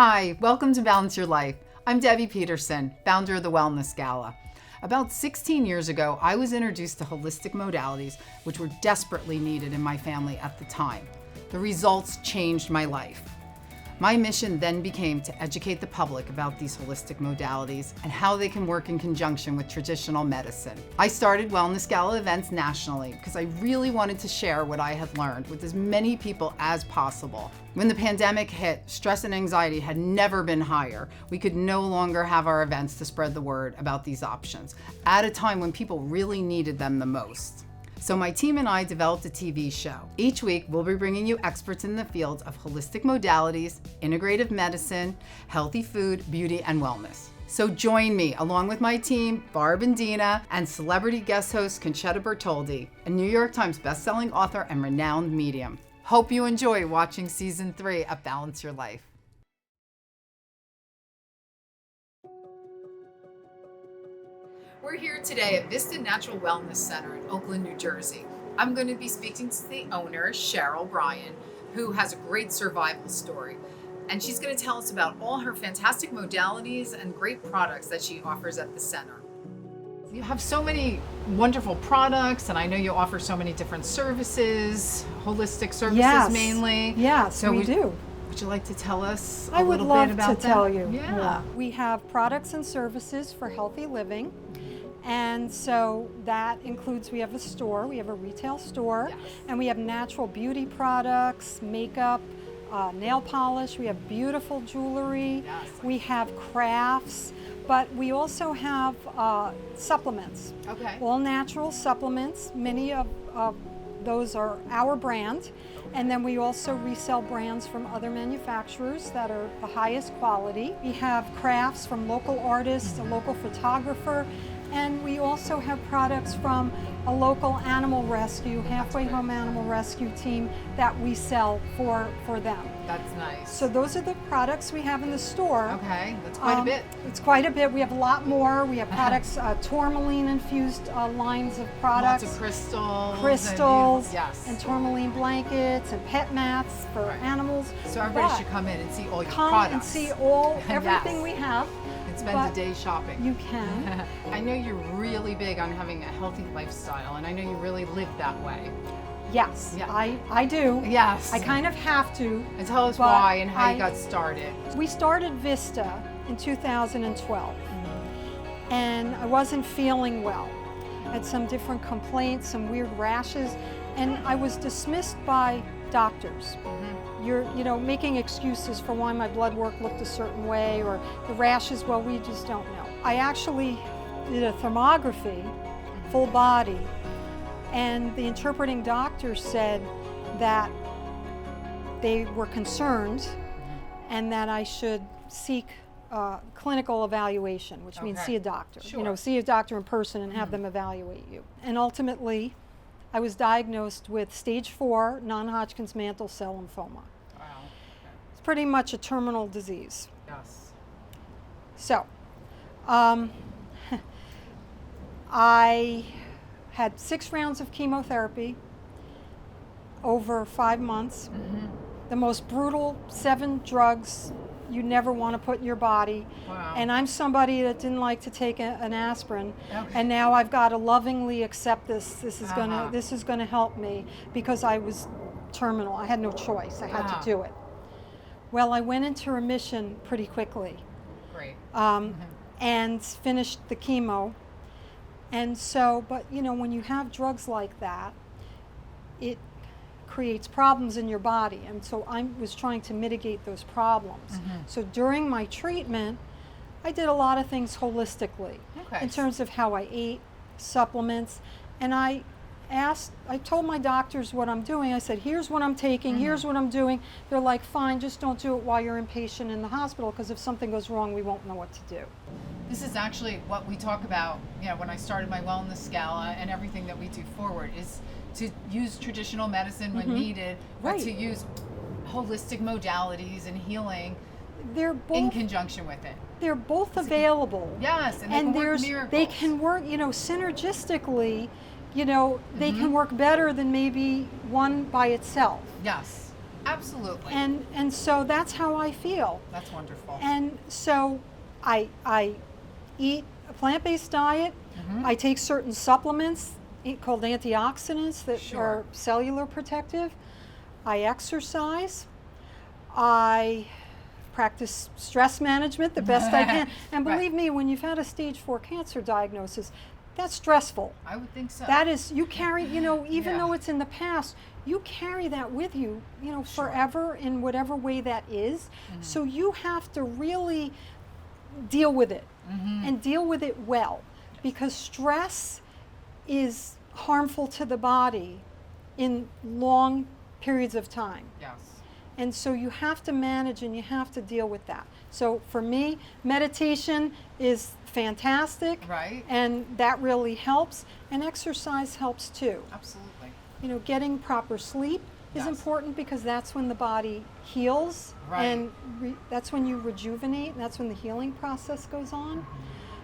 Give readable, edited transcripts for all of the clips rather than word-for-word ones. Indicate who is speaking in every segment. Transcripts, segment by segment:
Speaker 1: Hi, welcome to Balance Your Life. I'm Debbie Peterson, founder of the Wellness Gala. About 16 years ago, I was introduced to holistic modalities, which were desperately needed in my family at the time. The results changed my life. My mission then became to educate the public about these holistic modalities and how they can work in conjunction with traditional medicine. I started Wellness Gala events nationally because I really wanted to share what I had learned with as many people as possible. When the pandemic hit, stress and anxiety had never been higher. We could no longer have our events to spread the word about these options at a time when people really needed them the most. So my team and I developed a TV show. Each week, we'll be bringing you experts in the fields of holistic modalities, integrative medicine, healthy food, beauty, and wellness. So join me, along with my team, Barb and Deana, and celebrity guest host Concetta Bertoldi, a New York Times bestselling author and renowned medium. Hope you enjoy watching season 3 of Balance Your Life. We're here today at Vista Natural Wellness Center in Oakland, New Jersey. I'm going to be speaking to the owner, Sheryl Brian, who has a great survival story. And she's going to tell us about all her fantastic modalities and great products that she offers at the center. You have so many wonderful products, and I know you offer so many different services, holistic services mainly.
Speaker 2: Yes,
Speaker 1: so
Speaker 2: we do.
Speaker 1: Would you like to tell us
Speaker 2: a
Speaker 1: little
Speaker 2: bit about
Speaker 1: bit about
Speaker 2: to tell you.
Speaker 1: Yeah.
Speaker 2: We have products and services for healthy living. And so that includes, we have a store, we have a retail store,
Speaker 1: Yes.
Speaker 2: and we have natural beauty products, makeup, nail polish, we have beautiful jewelry,
Speaker 1: Yes.
Speaker 2: we have crafts, but we also have supplements.
Speaker 1: Okay.
Speaker 2: All natural supplements. Many of those are our brand. And then we also resell brands from other manufacturers that are the highest quality. We have crafts from local artists, a local photographer, and we also have products from a local animal rescue, halfway home animal rescue team that we sell for them.
Speaker 1: That's nice.
Speaker 2: So those are the products we have in the store.
Speaker 1: Okay, that's quite a bit.
Speaker 2: It's quite a bit. We have a lot more. We have products, tourmaline infused lines of products.
Speaker 1: Lots of crystals.
Speaker 2: Crystals,
Speaker 1: yes.
Speaker 2: and tourmaline blankets and pet mats for animals.
Speaker 1: So everybody
Speaker 2: But
Speaker 1: should come in and see all your
Speaker 2: come
Speaker 1: products.
Speaker 2: and see everything
Speaker 1: Yes.
Speaker 2: we have.
Speaker 1: And spend
Speaker 2: but
Speaker 1: a day shopping.
Speaker 2: You can.
Speaker 1: I know you're really big on having a healthy lifestyle, and I know you really live that way.
Speaker 2: Yes,
Speaker 1: Yeah.
Speaker 2: I do.
Speaker 1: Yes.
Speaker 2: I kind of have to.
Speaker 1: And tell us
Speaker 2: but
Speaker 1: why and how you got started.
Speaker 2: We started Vista in 2012, and I wasn't feeling well. I had some different complaints, some weird rashes, and I was dismissed by doctors. You're, making excuses for why my blood work looked a certain way, or the rashes, well, we just don't know. I actually did a thermography, full body, and the interpreting doctor said that they were concerned and that I should seek clinical evaluation, which means see a doctor.
Speaker 1: Sure.
Speaker 2: See a doctor in person and have them evaluate you. And ultimately, I was diagnosed with stage 4 non-Hodgkin's mantle cell lymphoma.
Speaker 1: Wow. Okay.
Speaker 2: It's pretty much a terminal disease.
Speaker 1: Yes.
Speaker 2: So, I had 6 rounds of chemotherapy over 5 months. The most brutal 7 drugs you never want to put in your body.
Speaker 1: Wow.
Speaker 2: And I'm somebody that didn't like to take an aspirin.
Speaker 1: Okay.
Speaker 2: And now I've got to lovingly accept this. This is gonna help me because I was terminal. I had no choice. I had to do it. Well, I went into remission pretty quickly.
Speaker 1: Great.
Speaker 2: And finished the chemo. And so, but when you have drugs like that, it creates problems in your body. And so I was trying to mitigate those problems. So during my treatment, I did a lot of things holistically in terms of how I ate, supplements, and I told my doctors what I'm doing. I said, here's what I'm taking, here's what I'm doing. They're like, fine, just don't do it while you're inpatient in the hospital, because if something goes wrong, we won't know what to do.
Speaker 1: This is actually what we talk about, when I started my Wellness Gala, and everything that we do forward is to use traditional medicine when needed, but to use holistic modalities and healing
Speaker 2: They're both
Speaker 1: in conjunction with it.
Speaker 2: They're both available.
Speaker 1: Yes, and they can work miracles.
Speaker 2: They can work, synergistically. They can work better than maybe one by itself.
Speaker 1: Yes. Absolutely.
Speaker 2: And so that's how I feel.
Speaker 1: That's wonderful.
Speaker 2: And so I eat a plant-based diet. I take certain supplements called antioxidants that are cellular protective. I exercise. I practice stress management the best I can. And believe me, when you've had a stage 4 cancer diagnosis, that's stressful.
Speaker 1: I would think so.
Speaker 2: That is, you carry, even though it's in the past, you carry that with you, forever in whatever way that is. So you have to really deal with it and deal with it well, because stress is harmful to the body in long periods of time.
Speaker 1: Yes.
Speaker 2: And so you have to manage and you have to deal with that. So for me, meditation is fantastic.
Speaker 1: Right.
Speaker 2: And that really helps. And exercise helps too.
Speaker 1: Absolutely.
Speaker 2: Getting proper sleep is important, because that's when the body heals.
Speaker 1: Right.
Speaker 2: And that's when you rejuvenate, and that's when the healing process goes on.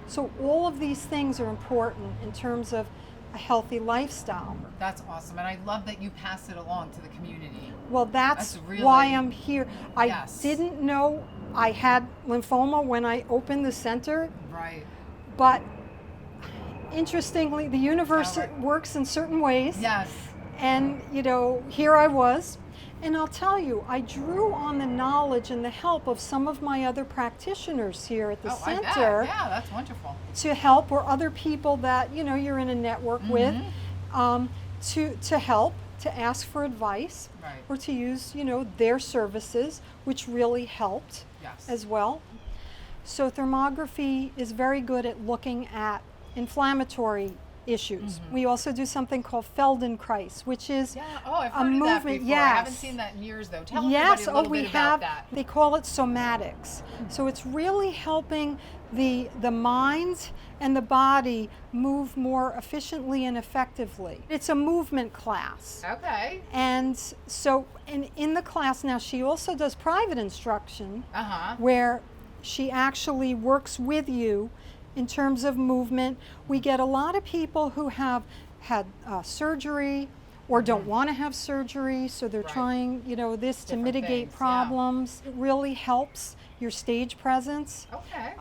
Speaker 2: So all of these things are important in terms of a healthy lifestyle.
Speaker 1: That's awesome. And I love that you pass it along to the community.
Speaker 2: Well, that's
Speaker 1: really,
Speaker 2: why I'm here. I didn't know I had lymphoma when I opened the center.
Speaker 1: Right.
Speaker 2: But interestingly, the universe works in certain ways.
Speaker 1: Yes.
Speaker 2: And, here I was. And I'll tell you, I drew on the knowledge and the help of some of my other practitioners here at the center.
Speaker 1: I bet. Yeah, that's wonderful.
Speaker 2: To help, or other people that, you're in a network with, to help, to ask for advice, or to use, their services, which really helped as well. So thermography is very good at looking at inflammatory issues. We also do something called Feldenkrais, which is
Speaker 1: I've
Speaker 2: a
Speaker 1: heard
Speaker 2: movement.
Speaker 1: Of that before. I haven't seen that in years, though. Tell everybody a little bit about that.
Speaker 2: They call it somatics. So it's really helping the mind and the body move more efficiently and effectively. It's a movement class.
Speaker 1: Okay.
Speaker 2: And so in the class now, she also does private instruction, where she actually works with you in terms of movement. We get a lot of people who have had surgery or don't want to have surgery, so they're trying, this to mitigate problems. It really helps your stage presence.
Speaker 1: Okay.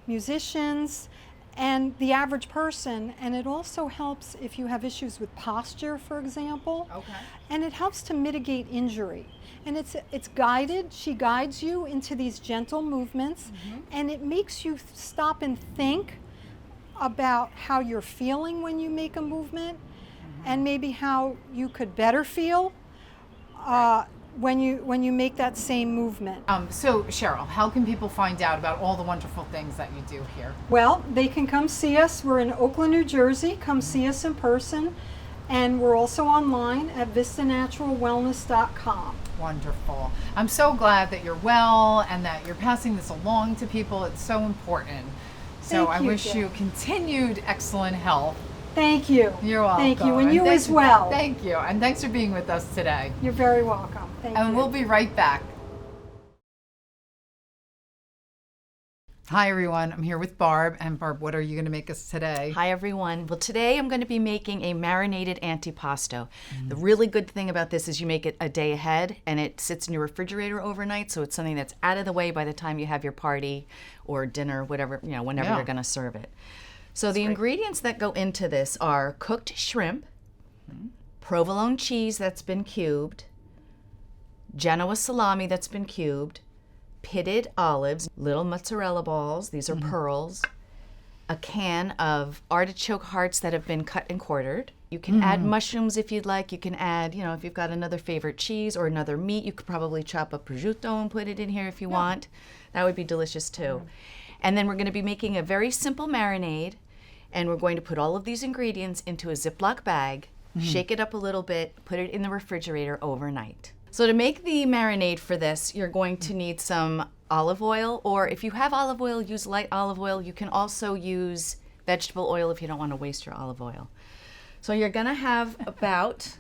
Speaker 2: Musicians and the average person, and it also helps if you have issues with posture, for example.
Speaker 1: Okay.
Speaker 2: And it helps to mitigate injury. And it's guided. She guides you into these gentle movements, and it makes you stop and think about how you're feeling when you make a movement, and maybe how you could better feel when you make that same movement.
Speaker 1: So Sheryl, how can people find out about all the wonderful things that you do here?
Speaker 2: Well, they can come see us. We're in Oakland, New Jersey. Come see us in person. And we're also online at VistaNaturalWellness.com.
Speaker 1: Wonderful. I'm so glad that you're well and that you're passing this along to people. It's so important. So I wish you continued excellent health.
Speaker 2: Thank you.
Speaker 1: You're welcome.
Speaker 2: Thank you, and you as well.
Speaker 1: Thank you, and thanks for being with us today.
Speaker 2: You're very welcome. Thank you.
Speaker 1: And we'll be right back. Hi everyone, I'm here with Barb. And Barb, what are you going to make us today?
Speaker 3: Hi everyone. Well, today I'm going to be making a marinated antipasto. The really good thing about this is you make it a day ahead, and it sits in your refrigerator overnight, so it's something that's out of the way by the time you have your party or dinner, whatever, whenever you're going to serve it. So the ingredients that go into this are cooked shrimp, provolone cheese that's been cubed, Genoa salami that's been cubed, pitted olives, little mozzarella balls, these are pearls, a can of artichoke hearts that have been cut and quartered. You can add mushrooms if you'd like. You can add, if you've got another favorite cheese or another meat, you could probably chop up prosciutto and put it in here if you want. That would be delicious too. And then we're going to be making a very simple marinade, and we're going to put all of these ingredients into a Ziploc bag, shake it up a little bit, put it in the refrigerator overnight. So to make the marinade for this, you're going to need some olive oil, or if you have olive oil, use light olive oil. You can also use vegetable oil if you don't want to waste your olive oil. So you're going to have about,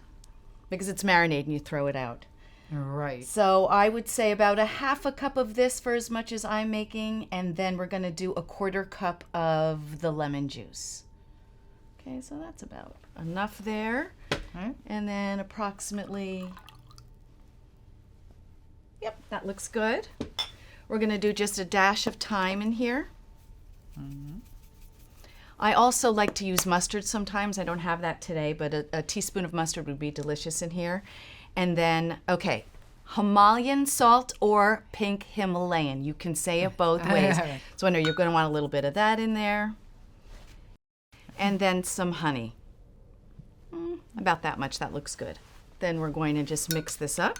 Speaker 3: because it's marinade and you throw it out.
Speaker 1: Right.
Speaker 3: So I would say about a half a cup of this for as much as I'm making, and then we're going to do a 1/4 cup of the lemon juice. Okay, so that's about enough there. And then approximately Yep, that looks good. We're going to do just a dash of thyme in here. I also like to use mustard sometimes. I don't have that today, but a teaspoon of mustard would be delicious in here. And then, okay, Himalayan salt or pink Himalayan. You can say it both ways. So I know you're going to want a little bit of that in there. And then some honey. About that much, that looks good. Then we're going to just mix this up.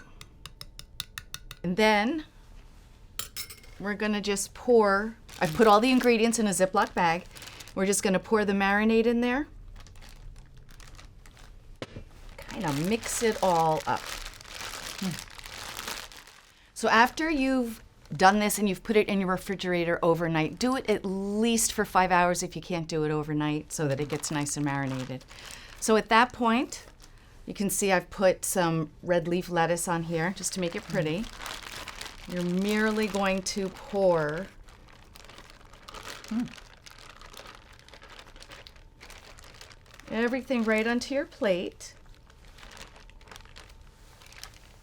Speaker 3: And then we're going to just pour, I put all the ingredients in a Ziploc bag. We're just going to pour the marinade in there. Kind of mix it all up. So after you've done this and you've put it in your refrigerator overnight, do it at least for 5 hours if you can't do it overnight so that it gets nice and marinated. So at that point, you can see I've put some red leaf lettuce on here just to make it pretty. You're merely going to pour everything right onto your plate.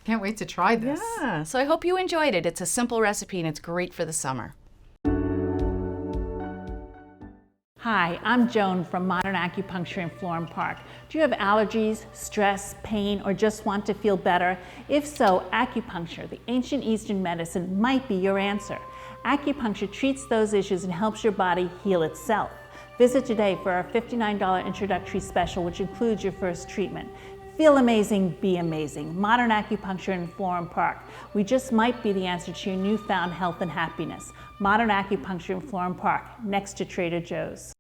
Speaker 1: Can't wait to try this.
Speaker 3: Yeah, so I hope you enjoyed it. It's a simple recipe and it's great for the summer.
Speaker 4: Hi, I'm Joan from Modern Acupuncture in Florham Park. Do you have allergies, stress, pain, or just want to feel better? If so, acupuncture, the ancient Eastern medicine, might be your answer. Acupuncture treats those issues and helps your body heal itself. Visit today for our $59 introductory special, which includes your first treatment. Feel amazing, be amazing. Modern Acupuncture in Florham Park. We just might be the answer to your newfound health and happiness. Modern Acupuncture in Florham Park, next to Trader Joe's.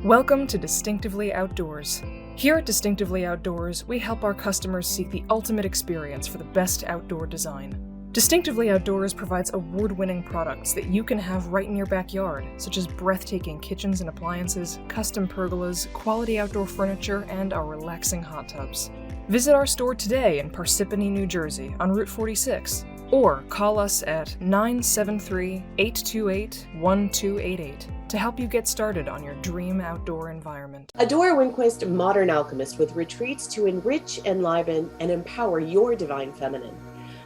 Speaker 5: Welcome to Distinctively Outdoors. Here at Distinctively Outdoors, we help our customers seek the ultimate experience for the best outdoor design. Distinctively Outdoors provides award-winning products that you can have right in your backyard, such as breathtaking kitchens and appliances, custom pergolas, quality outdoor furniture, and our relaxing hot tubs. Visit our store today in Parsippany, New Jersey on Route 46, or call us at 973-828-1288 to help you get started on your dream outdoor environment.
Speaker 6: Adore Winquist Modern Alchemist with retreats to enrich, enliven, and empower your divine feminine.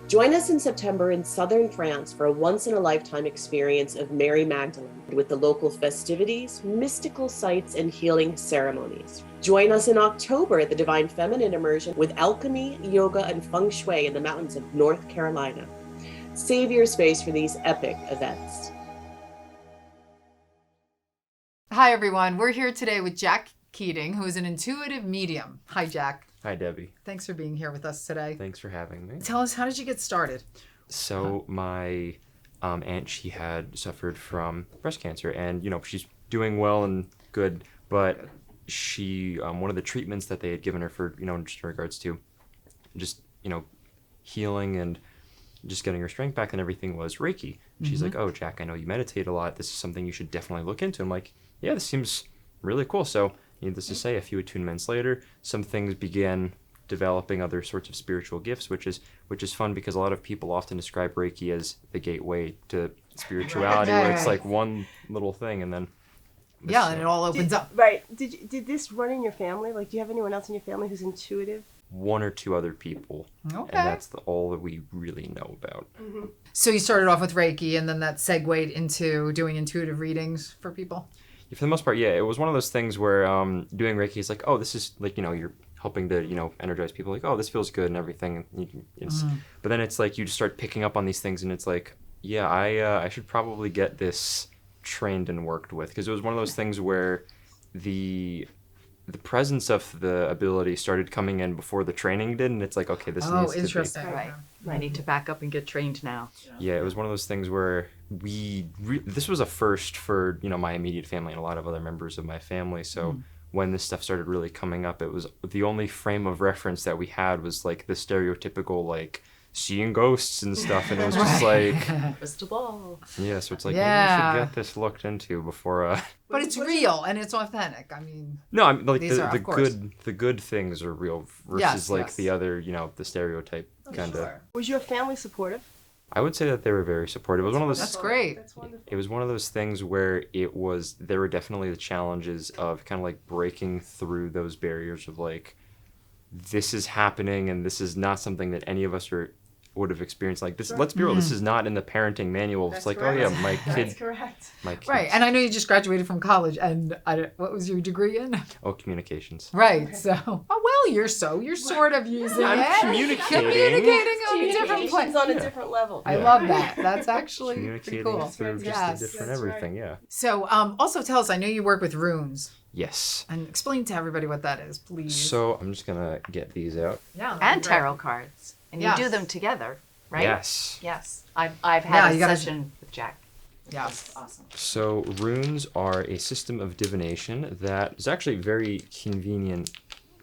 Speaker 6: Join us in September in southern France for a once-in-a-lifetime experience of Mary Magdalene with the local festivities, mystical sites, and healing ceremonies. Join us in October at the Divine Feminine Immersion with alchemy, yoga, and feng shui in the mountains of North Carolina. Save your space for these epic events.
Speaker 1: Hi, everyone. We're here today with Jack Keating, who is an intuitive medium. Hi, Jack.
Speaker 7: Hi, Debbie.
Speaker 1: Thanks for being here with us today.
Speaker 7: Thanks for having me.
Speaker 1: Tell us, how did you get started?
Speaker 7: So my aunt, she had suffered from breast cancer, and she's doing well and good, but she one of the treatments that they had given her for just in regards to just healing and just getting her strength back and everything was Reiki. And she's like, "Oh, Jack, I know you meditate a lot. This is something you should definitely look into." I'm like, "Yeah, this seems really cool." So needless to say, a few attunements later, some things began developing other sorts of spiritual gifts, which is fun because a lot of people often describe Reiki as the gateway to spirituality, where it's like one little thing and then
Speaker 1: and it all opens up.
Speaker 8: Right. Did this run in your family? Like, do you have anyone else in your family who's intuitive?
Speaker 7: One or two other people.
Speaker 1: Okay.
Speaker 7: And that's all that we really know about.
Speaker 8: Mm-hmm.
Speaker 1: So you started off with Reiki, and then that segued into doing intuitive readings for people?
Speaker 7: For the most part, yeah. It was one of those things where doing Reiki is like, oh, this is like, you're helping to, energize people. Like, oh, this feels good and everything. And but then it's like you just start picking up on these things, and it's like, yeah, I should probably get this trained and worked with. Because it was one of those things where the presence of the ability started coming in before the training did, and it's like, okay, this needs to be.
Speaker 1: Oh, interesting.
Speaker 3: Right. I need to back up and get trained now.
Speaker 7: Yeah, it was one of those things where this was a first for, my immediate family and a lot of other members of my family. So when this stuff started really coming up, it was the only frame of reference that we had was like the stereotypical, like, seeing ghosts and stuff. And it was just like,
Speaker 3: Crystal ball.
Speaker 7: yeah, so it's like, maybe we should get this looked into before.
Speaker 1: But it's real and it's authentic. I mean,
Speaker 7: No, I mean, like
Speaker 1: these are, of course.
Speaker 7: the good things are real versus the other, the stereotype kind of.
Speaker 8: Was your family supportive?
Speaker 7: I would say that they were very supportive. It was one of those.
Speaker 1: That's great.
Speaker 8: That's wonderful.
Speaker 7: It was one of those things where there were definitely the challenges of kind of like breaking through those barriers of like, this is happening and this is not something that any of us are would have experienced. Like this, let's be real, this is not in the parenting manual. It's like, oh yeah, my kid.
Speaker 8: That's correct.
Speaker 7: My kids.
Speaker 1: Right, and I know you just graduated from college, and what was your degree in?
Speaker 7: Oh, communications.
Speaker 1: Right, so, oh well, you're sort of using
Speaker 7: I'm
Speaker 1: it.
Speaker 7: communicating
Speaker 1: on a different
Speaker 8: Communication's
Speaker 1: place.
Speaker 8: on a different level.
Speaker 1: I love that. That's actually pretty
Speaker 7: Communicating
Speaker 1: cool.
Speaker 7: through just
Speaker 1: Yes.
Speaker 7: a different
Speaker 8: That's
Speaker 7: everything, yeah.
Speaker 1: So, also tell us, I know you work with runes,
Speaker 7: Yes.
Speaker 1: and explain to everybody what that is, please.
Speaker 7: So I'm just gonna get these out.
Speaker 1: Yeah,
Speaker 3: And tarot cards. And
Speaker 1: Yes.
Speaker 3: you do them together, right?
Speaker 7: Yes.
Speaker 3: Yes. I've had
Speaker 1: you
Speaker 3: a
Speaker 1: gotta-
Speaker 3: session with Jack.
Speaker 1: Yes.
Speaker 3: Awesome.
Speaker 7: So runes are a system of divination that is actually very convenient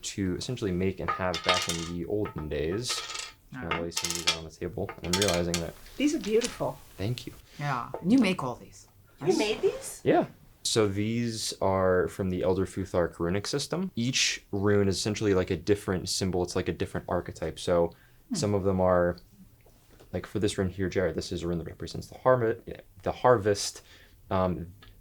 Speaker 7: to essentially make and have back in the olden days. I'm gonna lay some of these out on the table. I'm realizing that.
Speaker 8: These are beautiful.
Speaker 7: Thank you.
Speaker 1: Yeah, and you make all these.
Speaker 8: You made these?
Speaker 7: Yeah. So these are from the Elder Futhark runic system. Each rune is essentially like a different symbol. It's like a different archetype. So some of them are, like for this rune here, Jared, this is a rune that represents the harvest.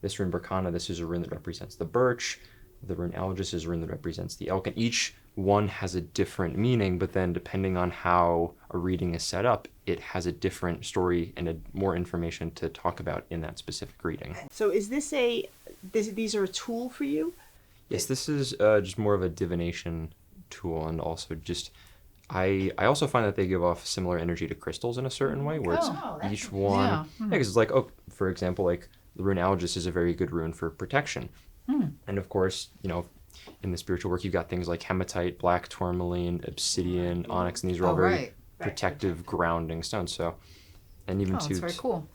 Speaker 7: This rune Berkana, this is a rune that represents the birch. The rune Algis is a rune that represents the elk. And each one has a different meaning, but then depending on how a reading is set up, it has a different story and more information to talk about in that specific reading.
Speaker 8: So is this these are a tool for you?
Speaker 7: Yes, this is just more of a divination tool, and also just I also find that they give off similar energy to crystals in a certain way, where it's each one.
Speaker 1: Yeah.
Speaker 7: Because it's like, for example, like the rune Algis is a very good rune for protection, and of course, in the spiritual work, you've got things like hematite, black tourmaline, obsidian, onyx, and these are all very protective, grounding stones. So, and even
Speaker 1: That's very cool.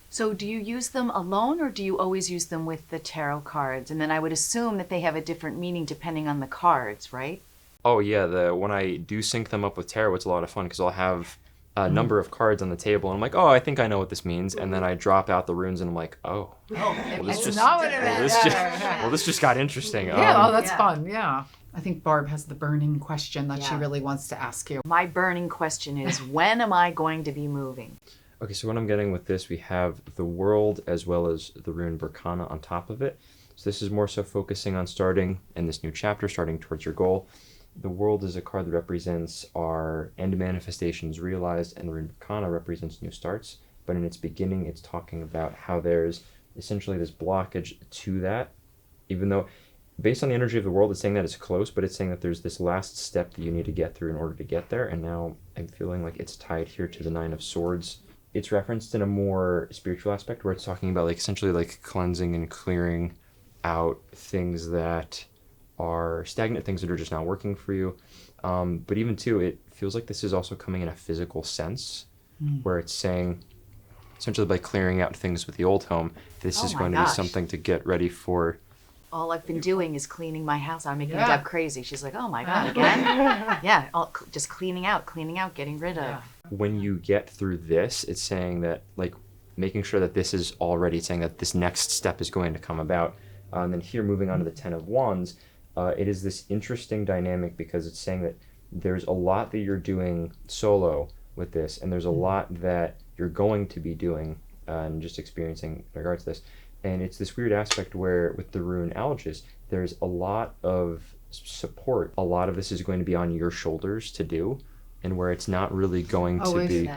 Speaker 3: So do you use them alone, or do you always use them with the tarot cards? And then I would assume that they have a different meaning depending on the cards, right?
Speaker 7: Oh yeah, when I do sync them up with tarot, it's a lot of fun because I'll have a number of cards on the table, and I'm like, oh, I think I know what this means, and then I drop out the runes, and I'm like, oh,
Speaker 1: It's not what it meant.
Speaker 7: this just got interesting.
Speaker 1: Yeah, that's fun. Yeah. I think Barb has the burning question that she really wants to ask you.
Speaker 3: My burning question is, when am I going to be moving?
Speaker 7: Okay, so what I'm getting with this, we have the world as well as the rune Berkana on top of it. So this is more so focusing on starting in this new chapter, starting towards your goal. The world is a card that represents our end manifestations realized, and the rune Berkana represents new starts. But in its beginning, it's talking about how there's essentially this blockage to that, even though based on the energy of the world, it's saying that it's close, but it's saying that there's this last step that you need to get through in order to get there. And now I'm feeling like it's tied here to the Nine of Swords. It's referenced in a more spiritual aspect where it's talking about like essentially like cleansing and clearing out things that are stagnant, things that are just not working for you. But even too, it feels like this is also coming in a physical sense where it's saying essentially by clearing out things with the old home, this is going to be something to get ready for.
Speaker 3: All I've been doing is cleaning my house. I'm making Deb crazy. She's like, oh my God, again? Just cleaning out, getting rid of.
Speaker 7: When you get through this, it's saying that, like, making sure that this is already saying that this next step is going to come about. And then here, moving on to the Ten of Wands, it is this interesting dynamic because it's saying that there's a lot that you're doing solo with this, and there's a lot that you're going to be doing and just experiencing in regards to this. And it's this weird aspect where with the rune Algis, there's a lot of support. A lot of this is going to be on your shoulders to do, and where it's not really going to be.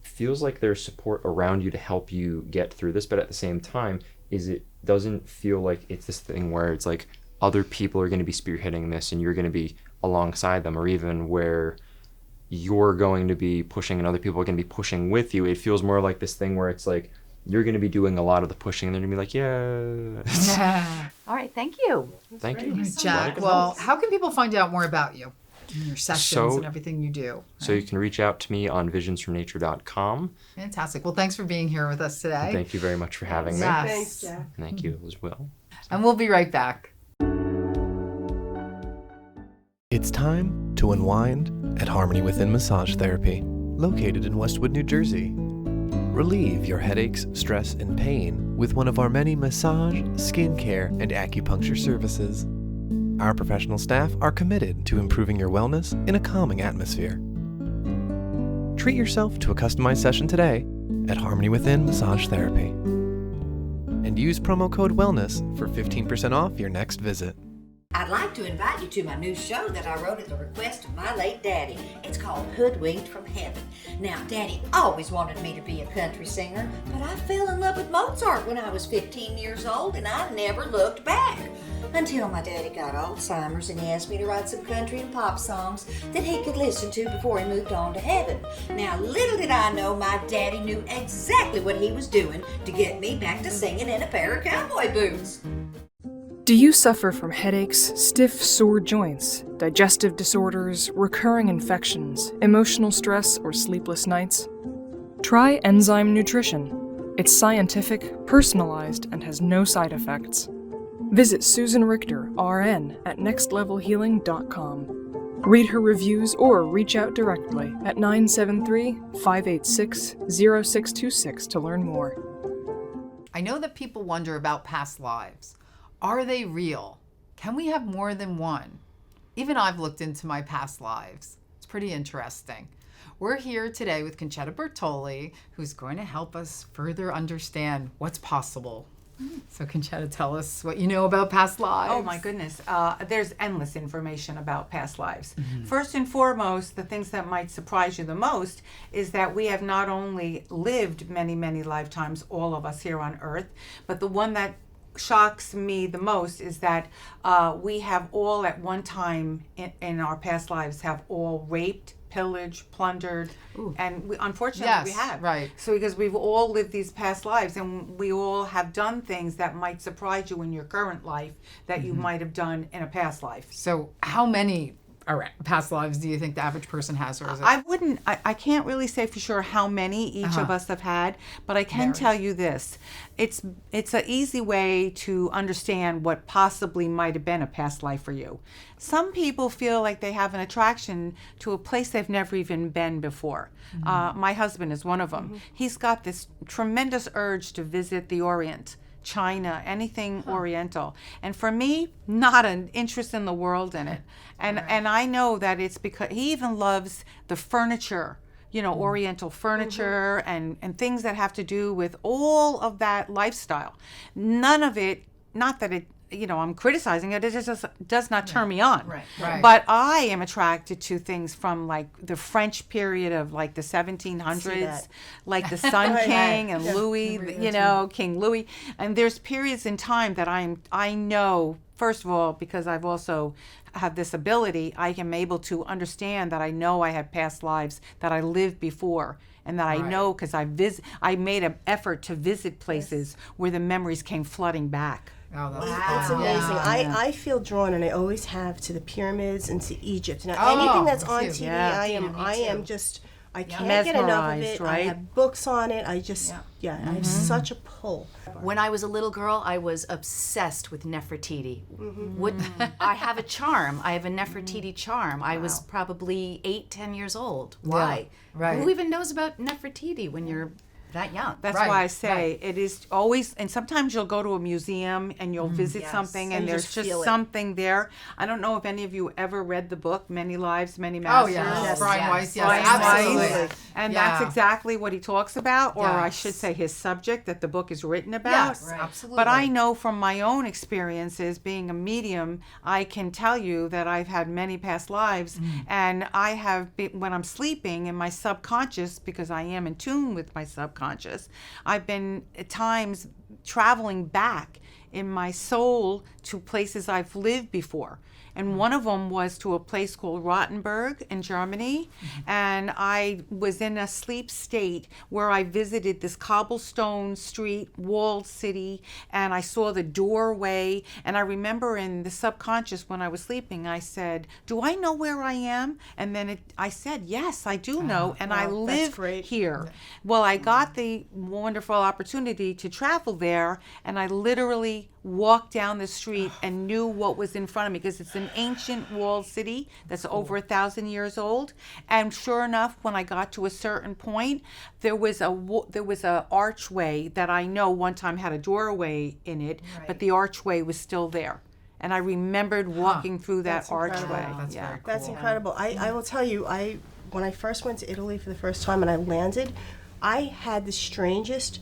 Speaker 7: Feels like there's support around you to help you get through this, but at the same time, it doesn't feel like it's this thing where it's like other people are going to be spearheading this and you're going to be alongside them, or even where you're going to be pushing and other people are going to be pushing with you. It feels more like this thing where it's like you're going to be doing a lot of the pushing, and they're going to be like, yeah.
Speaker 3: All right, thank you.
Speaker 7: Thank you.
Speaker 1: Jack, well, how can people find out more about you and your sessions and everything you do?
Speaker 7: So you can reach out to me on visionsfromnature.com.
Speaker 1: Fantastic. Well, thanks for being here with us today.
Speaker 7: Thank you very much for having me.
Speaker 1: Yes.
Speaker 8: Thanks, Jack.
Speaker 7: Thank you as well.
Speaker 1: And we'll be right back.
Speaker 9: It's time to unwind at Harmony Within Massage Therapy, located in Westwood, New Jersey. Relieve your headaches, stress, and pain with one of our many massage, skincare, and acupuncture services. Our professional staff are committed to improving your wellness in a calming atmosphere. Treat yourself to a customized session today at Harmony Within Massage Therapy. And use promo code WELLNESS for 15% off your next visit.
Speaker 10: I'd like to invite you to my new show that I wrote at the request of my late daddy. It's called Hoodwinked from Heaven. Now, Daddy always wanted me to be a country singer, but I fell in love with Mozart when I was 15 years old, and I never looked back. Until my daddy got Alzheimer's and he asked me to write some country and pop songs that he could listen to before he moved on to heaven. Now, little did I know my daddy knew exactly what he was doing to get me back to singing in a pair of cowboy boots.
Speaker 5: Do you suffer from headaches, stiff, sore joints, digestive disorders, recurring infections, emotional stress, or sleepless nights? Try Enzyme Nutrition. It's scientific, personalized, and has no side effects. Visit Susan Richter, RN, at nextlevelhealing.com. Read her reviews or reach out directly at 973-586-0626 to learn more.
Speaker 1: I know that people wonder about past lives. Are they real? Can we have more than one? Even I've looked into my past lives. It's pretty interesting. We're here today with Concetta Bertoldi, who's going to help us further understand what's possible. So Concetta, tell us what you know about past lives.
Speaker 11: Oh my goodness, there's endless information about past lives. First and foremost, the things that might surprise you the most is that we have not only lived many, many lifetimes, all of us here on Earth, but the one that shocks me the most is that we have all at one time in our past lives have all raped, pillaged, plundered, and unfortunately we have.
Speaker 1: Right.
Speaker 11: So because we've all lived these past lives and we all have done things that might surprise you in your current life that you might have done in a past life.
Speaker 1: So how many past lives do you think the average person has, or is it?
Speaker 11: I can't really say for sure how many each of us have had, but I can tell you this. It's an easy way to understand what possibly might have been a past life for you. Some people feel like they have an attraction to a place they've never even been before. My husband is one of them. He's got this tremendous urge to visit the Orient. China, anything Oriental. And for me, not an interest in the world in it. And I know that it's because he even loves the furniture, Oriental furniture and things that have to do with all of that lifestyle. None of it, not that it, I'm criticizing it, it just does not turn me on.
Speaker 1: Right.
Speaker 11: But I am attracted to things from like the French period of like the 1700s, like the Sun King and Louis, King Louis. And there's periods in time that I know, first of all, because I've also have this ability, I am able to understand that I know I had past lives that I lived before. And that I know because I made an effort to visit places where the memories came flooding back.
Speaker 1: Oh,
Speaker 8: that's amazing.
Speaker 1: Yeah.
Speaker 8: I feel drawn, and I always have, to the pyramids and to Egypt. Now, anything that's on TV, I am just, I can't get enough of it.
Speaker 11: Right?
Speaker 8: I have books on it. I just, I have such a pull.
Speaker 3: When I was a little girl, I was obsessed with Nefertiti. I have a charm. I have a Nefertiti charm. I was probably 8-10 years old. Why?
Speaker 1: Right.
Speaker 3: Who even knows about Nefertiti when you're that young?
Speaker 11: That's why I say it is always, and sometimes you'll go to a museum and you'll visit something and there's just
Speaker 8: something
Speaker 11: there. I don't know if any of you ever read the book, Many Lives, Many Masters.
Speaker 1: Oh, yes. Brian Weiss, yes,
Speaker 11: Brian
Speaker 1: absolutely.
Speaker 11: Weiss. And that's exactly what he talks about, or I should say his subject that the book is written about.
Speaker 1: Yes, absolutely.
Speaker 11: But I know from my own experiences being a medium, I can tell you that I've had many past lives, and I have been, when I'm sleeping in my subconscious, because I am in tune with my subconscious, I've been at times traveling back in my soul to places I've lived before. And one of them was to a place called Rottenburg in Germany. And I was in a sleep state where I visited this cobblestone street, walled city, and I saw the doorway. And I remember in the subconscious when I was sleeping, I said, do I know where I am? And then I said, yes, I do know. And I live here. Well, I got the wonderful opportunity to travel there, and I literally walked down the street and knew what was in front of me, because it's an ancient walled city that's over 1,000 years old. And sure enough, when I got to a certain point, there was a archway that I know one time had a doorway in it, but the archway was still there. And I remembered walking through that archway.
Speaker 1: That's very cool.
Speaker 8: That's incredible. I will tell you, when I first went to Italy for the first time and I landed, I had the strangest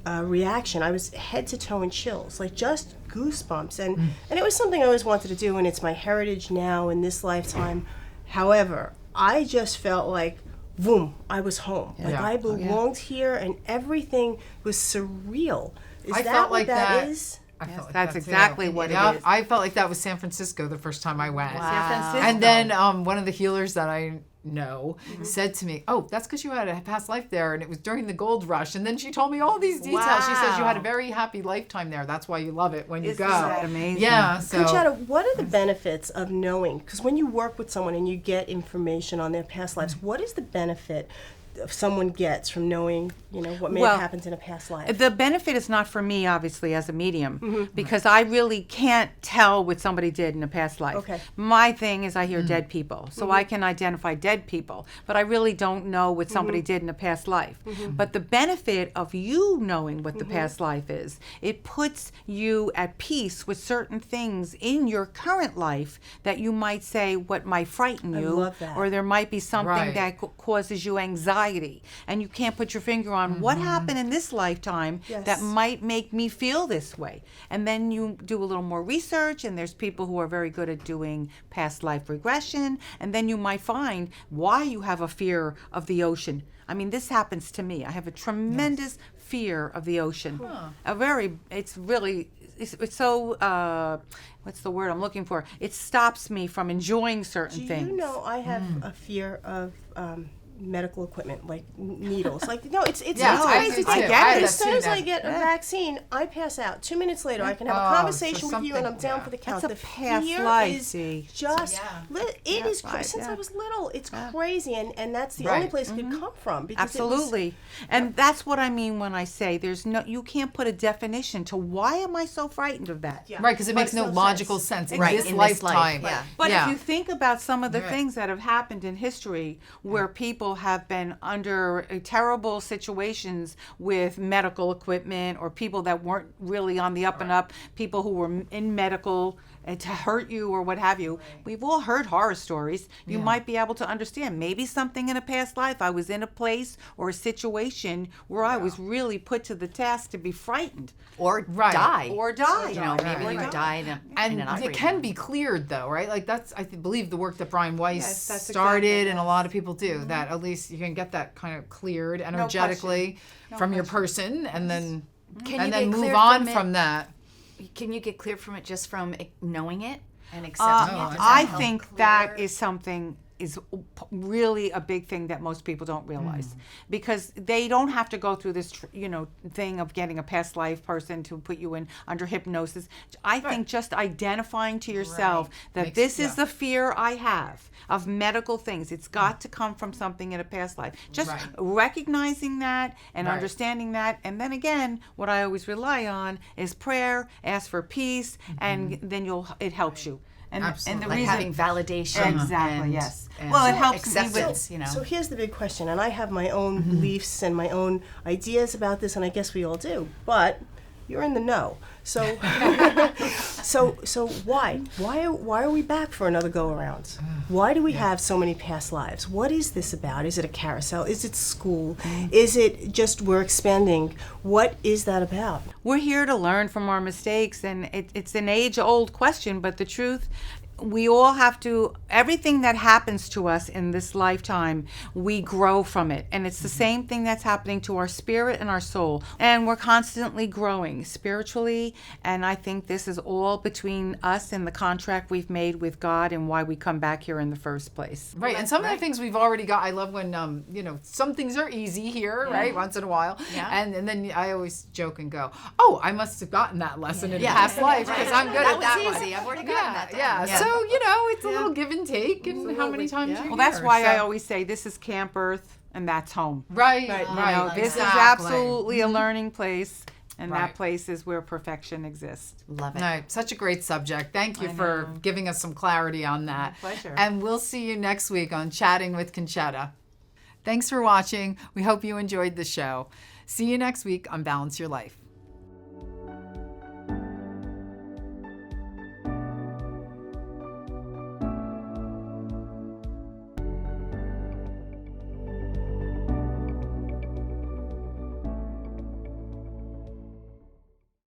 Speaker 8: reaction. I was head to toe in chills, like just goosebumps. And it was something I always wanted to do, and it's my heritage now in this lifetime. However, I just felt like, boom, I was home. Like I belonged here, and everything was surreal. Is
Speaker 1: I
Speaker 8: that
Speaker 1: felt
Speaker 8: what
Speaker 1: like
Speaker 8: that is?
Speaker 1: I felt like
Speaker 11: That's
Speaker 1: that too.
Speaker 11: exactly what it is.
Speaker 1: I felt like that was San Francisco the first time I went.
Speaker 11: San Francisco.
Speaker 1: And then one of the healers that I know said to me, "Oh, that's because you had a past life there, and it was during the gold rush." And then she told me all these details. She says you had a very happy lifetime there. That's why you love it when you go.
Speaker 11: Isn't that amazing?
Speaker 1: Yeah. So,
Speaker 8: Concetta, what are the benefits of knowing? Because when you work with someone and you get information on their past lives, what is the benefit someone gets from knowing, what may have happened in a past life?
Speaker 11: The benefit is not for me, obviously, as a medium, because I really can't tell what somebody did in a past life.
Speaker 8: Okay.
Speaker 11: My thing is I hear dead people, so I can identify dead people, but I really don't know what somebody did in a past life. But the benefit of you knowing what the past life is, it puts you at peace with certain things in your current life that you might say what might frighten you,
Speaker 8: love that.
Speaker 11: or there might be something
Speaker 1: Right.
Speaker 11: that causes you anxiety, and you can't put your finger on what happened in this lifetime that might make me feel this way. And then you do a little more research, and there's people who are very good at doing past life regression, and then you might find why you have a fear of the ocean. I mean, this happens to me. I have a tremendous fear of the ocean. It's so, what's the word I'm looking for? It stops me from enjoying certain things.
Speaker 8: Do you know I have a fear of medical equipment, like needles? Like, no, it's
Speaker 1: Yeah, I
Speaker 8: crazy
Speaker 1: do
Speaker 8: thing.
Speaker 1: too. I have
Speaker 8: As
Speaker 1: that
Speaker 8: soon
Speaker 1: too
Speaker 8: as I
Speaker 1: now.
Speaker 8: get a vaccine, I pass out. 2 minutes later, I can have a
Speaker 1: Oh,
Speaker 8: conversation
Speaker 1: so
Speaker 8: with you, and I'm
Speaker 1: something-
Speaker 8: down for the count.
Speaker 11: That's a
Speaker 8: The
Speaker 11: past
Speaker 8: fear
Speaker 11: life,
Speaker 8: is
Speaker 11: see.
Speaker 8: just, it is
Speaker 11: Past life,
Speaker 8: since
Speaker 11: yeah.
Speaker 8: I was little, it's crazy, and that's the
Speaker 1: Right.
Speaker 8: only place it could come from. Because it was-
Speaker 11: Absolutely. And that's what I mean when I say you can't put a definition to why am I so frightened of that.
Speaker 8: Yeah.
Speaker 1: right, because it makes no
Speaker 8: sense.
Speaker 1: logical sense in
Speaker 3: Right,
Speaker 1: this
Speaker 3: in this
Speaker 1: lifetime.
Speaker 3: life, yeah.
Speaker 11: But
Speaker 1: Yeah.
Speaker 11: if you think about some of the
Speaker 1: Right.
Speaker 11: things that have happened in history where people have been under terrible situations with medical equipment, or people that weren't really on the up and up, people who were in medical to hurt you or what have you. We've all heard horror stories. You might be able to understand maybe something in a past life. I was in a place or a situation where I was really put to the task to be frightened.
Speaker 3: Or
Speaker 1: Right.
Speaker 3: die.
Speaker 11: Or die.
Speaker 3: Maybe you died in
Speaker 1: And
Speaker 3: an
Speaker 1: it
Speaker 3: operating
Speaker 1: can
Speaker 3: room.
Speaker 1: be cleared, though, right? Like that's, believe, the work that Brian Weiss
Speaker 11: Yes, that's
Speaker 1: started,
Speaker 11: exactly,
Speaker 1: and a lot of people do. That at least you can get that kind of cleared energetically from your person, and then
Speaker 3: Can you
Speaker 1: move
Speaker 3: get
Speaker 1: on
Speaker 3: cleared
Speaker 1: from that.
Speaker 3: Can you get cleared from it just from knowing it and accepting it? Does that
Speaker 11: I
Speaker 3: help
Speaker 11: think
Speaker 3: clear?
Speaker 11: that is something is really a big thing that most people don't realize, because they don't have to go through this thing of getting a past life person to put you in under hypnosis. I think just identifying to yourself that this is the fear I have of medical things. It's got to come from something in a past life. Just recognizing that and understanding that, and then again, what I always rely on is prayer. Ask for peace, and then it helps you. And the
Speaker 3: like
Speaker 11: reason
Speaker 3: having validation.
Speaker 11: exactly,
Speaker 3: and,
Speaker 11: yes.
Speaker 3: and
Speaker 11: Well, it helps me with
Speaker 3: acceptance.
Speaker 8: So here's the big question, and I have my own beliefs and my own ideas about this, and I guess we all do. But you're in the know, so so why are we back for another go around? Why do we have so many past lives? What is this about? Is it a carousel? Is it school? Is it just we're expanding? What is that about?
Speaker 11: We're here to learn from our mistakes, and it's an age-old question, but the truth, we all have to, everything that happens to us in this lifetime, we grow from it. And it's the same thing that's happening to our spirit and our soul. And we're constantly growing spiritually. And I think this is all between us and the contract we've made with God and why we come back here in the first place.
Speaker 1: Right, and some of the things we've already got. I love when some things are easy here, right? Once in a while, and then I always joke and go, "Oh, I must have gotten that lesson in past life because I'm good at that
Speaker 3: was
Speaker 1: one."
Speaker 3: easy. I've already gotten that.
Speaker 1: Yeah. So it's a little give and take, and how many times you
Speaker 11: Well, that's
Speaker 1: hear,
Speaker 11: why I
Speaker 1: so-
Speaker 11: always say this is Camp Earth and that's home.
Speaker 1: Right.
Speaker 11: This is
Speaker 1: exactly.
Speaker 11: absolutely a learning place. And
Speaker 1: Right.
Speaker 11: that place is where perfection exists.
Speaker 3: Love it.
Speaker 1: Right. Such a great subject. Thank you for giving us some clarity on that.
Speaker 11: Pleasure.
Speaker 1: And we'll see you next week on Chatting with Concetta. Thanks for watching. We hope you enjoyed the show. See you next week on Balance Your Life.